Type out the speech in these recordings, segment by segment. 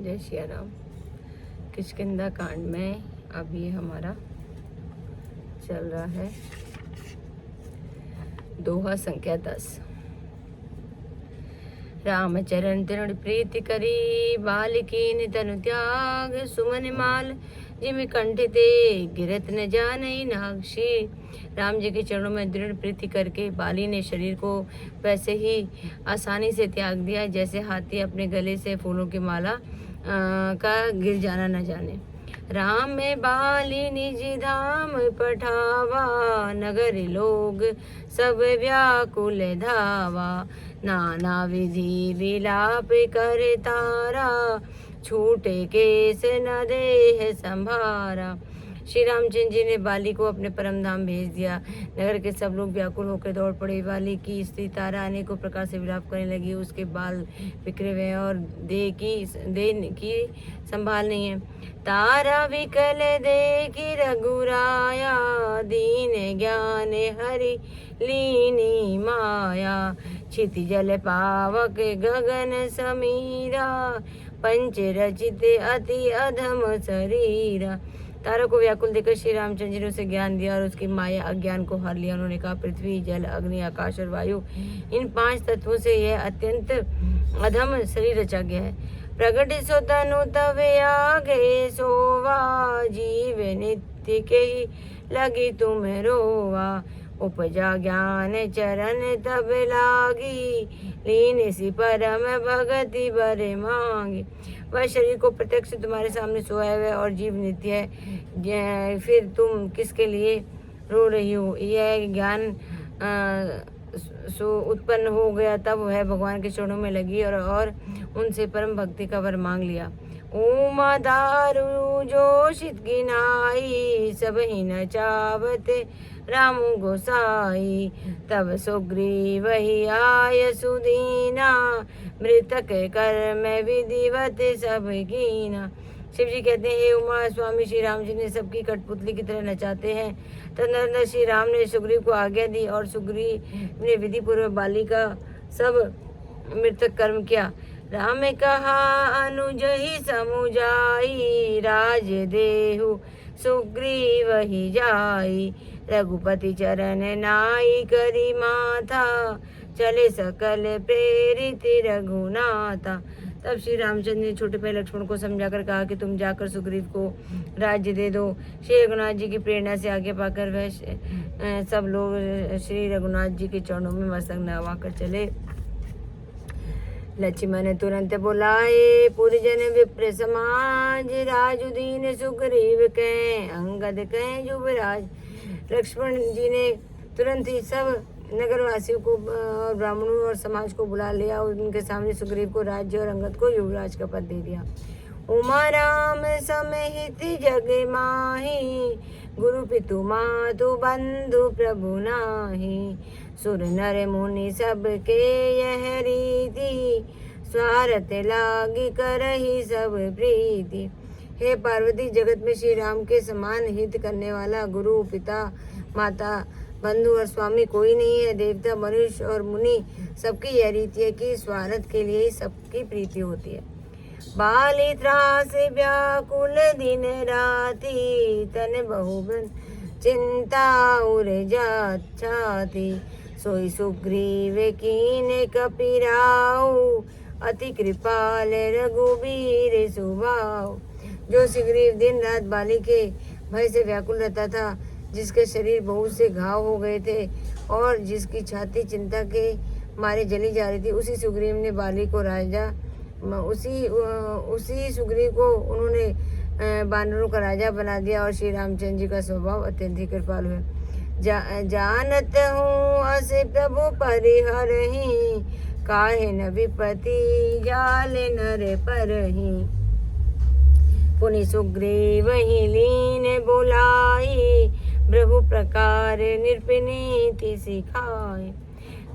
जय श्री राम। किष्किंधा कांड में अब ये हमारा चल रहा है दोहा संख्या 10। रामचरण तृण प्रीति करी, बालिकीन तनु त्याग सुमन माल, जिमि कंठिते गिरत न जानई नाक्षी। राम जी के चरणों में दृढ़ प्रीति करके बाली ने शरीर को वैसे ही आसानी से त्याग दिया जैसे हाथी अपने गले से फूलों की माला का गिर जाना न जाने। राम में बाली निज धाम पठावा, नगर लोग सब व्याकुल धावा। नाना विधि विलाप कर तारा, छूटे केस न देह संभारा। श्री रामचंद्र जी ने बाली को अपने परम धाम भेज दिया। नगर के सब लोग व्याकुल होकर दौड़ पड़े। बाली की स्त्री तारा अनेकों प्रकार से विलाप करने लगी। उसके बाल बिखरे हुए हैं और देह की संभाल नहीं है। तारा विकल देखी रघुराया, दीन ज्ञान हरि लीनी माया। क्षिति जल पावक गगन समीरा, पंच रचित अति अधम शरीरा। तारा को व्याकुल देखकर श्री रामचंद्र जी ने उसे ज्ञान दिया और उसकी माया अज्ञान को हर लिया। उन्होंने कहा, पृथ्वी जल अग्नि आकाश और वायु, इन 5 तत्वों से यह अत्यंत अधम शरीर रचा गया है। प्रगट सो तनु तब आगे सोवा, जीव नित्य के ही लगी तुम रोवा। उपजा ज्ञान चरण तब लागी, लीन सी परम भगति बर मांगी। वह शरीर को प्रत्यक्ष तुम्हारे सामने सोया हुआ है और जीव नित्य है, फिर तुम किसके लिए रो रही हो। यह ज्ञान सो उत्पन्न हो गया तब वह भगवान के चरणों में लगी और उनसे परम भक्ति का वर मांग लिया। उमा दारू जोशित गिनाई, सब ही न चावत राम गोसाई। तब सुग्रीव ही आय सुदीना, मृतक कर्म विधिवत सब कीना। शिव जी कहते हैं, हे उमा, स्वामी श्री राम जी ने सबकी कठपुतली की तरह नचाते हैं। तदनंतर श्री राम ने सुग्रीव को आज्ञा दी और सुग्रीव ने विधि पूर्वक बाली का सब मृतक कर्म किया। राम कहा अनुज ही समुझाई, राज देहु सुग्रीव ही जाई। रघुपति चरण नाई करी माथा, चले सकल प्रेरित रघुनाथा। तब श्री रामचंद्र ने छोटे भाई लक्ष्मण को समझाकर कहा कि तुम जाकर सुग्रीव को राज्य दे दो। श्री रघुनाथ जी की प्रेरणा से आगे पाकर वह सब लोग श्री रघुनाथ जी के चरणों में मस्तक नवाकर चले। लक्ष्मण तुरंत बुलाए पुरजन विप्र समाज, राजुदीन सुग्रीव के अंगद के युवराज। लक्ष्मण जी ने तुरंत ही सब नगरवासियों को और ब्राह्मणों और समाज को बुला लिया और उनके सामने सुग्रीव को राज्य और अंगद को युवराज का पद दे दिया। उमा राम समेत जग माही, गुरु पितु मातु बंधु प्रभु नाही। सुर नर मुनि सबके यह रीति, स्वार्थ लागी करही सब प्रीति। हे पार्वती, जगत में श्री राम के समान हित करने वाला गुरु पिता माता बंधु और स्वामी कोई नहीं है। देवता मनुष्य और मुनि सबकी यह रीति है कि स्वार्थ के लिए ही सबकी प्रीति होती है। बाली त्रास व्याकुल दिन राति, तन बहुबन चिंता उर जात छाती। सोई सुग्रीव कीन कपिराऊ, अति कृपाल रघुबीर सुभाव। जो सुग्रीव दिन रात बाली के भय से व्याकुल रहता था, जिसके शरीर बहुत से घाव हो गए थे और जिसकी छाती चिंता के मारे जली जा रही थी, उसी सुग्रीव ने बाली को राजा उसी सुग्रीव को उन्होंने बानरों का राजा बना दिया। और श्री रामचंद्र जी का स्वभाव अत्यंत ही कृपालु है। जानत हूँ अस प्रभु परिहरहि, काहे न विपति जाल नर परहि। पुनि सुग्रीव ही लीन बोलाई, प्रभु प्रकार निरपनीति सिखाए।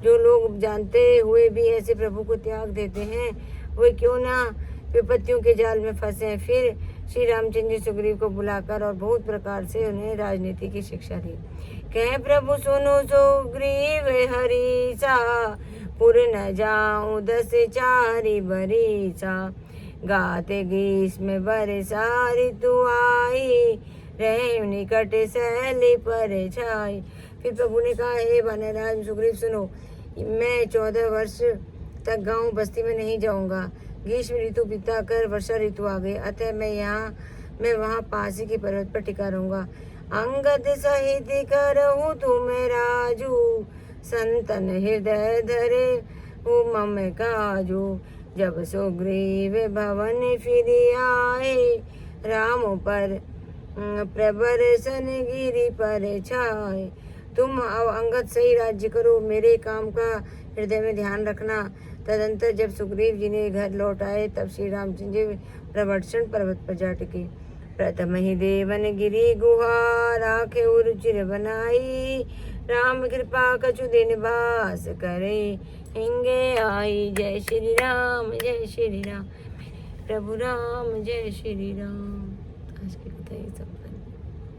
जो लोग जानते हुए भी ऐसे प्रभु को त्याग देते हैं, वे क्यों ना विपत्तियों के जाल में फंसे हैं। फिर श्री रामचंद्र जी सुग्रीव को बुलाकर और बहुत प्रकार से उन्हें राजनीति की शिक्षा दी। कह प्रभु सुनो सुग्रीव हरीसा, पुर न जाऊं 10 चारि बरीसा। गाते ग्रीष्म बरसारी तू आई, रहे निकट सैली पर छाई। फिर प्रभु ने कहा, हे वानरराज सुग्रीव सुनो, मैं 14 वर्ष तक गांव बस्ती में नहीं जाऊंगा। ग्रीष्म ऋतु बीता कर वर्षा ऋतु आ गई, अतः मैं वहाँ पासी के पर्वत पर टिका रहूंगा। अंगद सहित करहूँ तुम राजू, संतन हृदय धरे हूँ मम काजू। जब सुग्रीव भवन फिर आए, राम पर प्रबर सन गिरी पर छाए। तुम अब अंगद सही राज्य करो, मेरे काम का हृदय में ध्यान रखना। तदंतर जब सुग्रीव जी ने घर लौट आए, तब श्री रामचंद्र जी प्रवर्षण पर्वत पर जा टिके। प्रथम ही देवन गिरी गुहा, राखे रुचिर बनाई। राम कृपा कछु दिन बास करे, हिंगे आई। जय श्री राम जय श्री राम, प्रभु राम जय श्री राम। आज की कथा ये सब।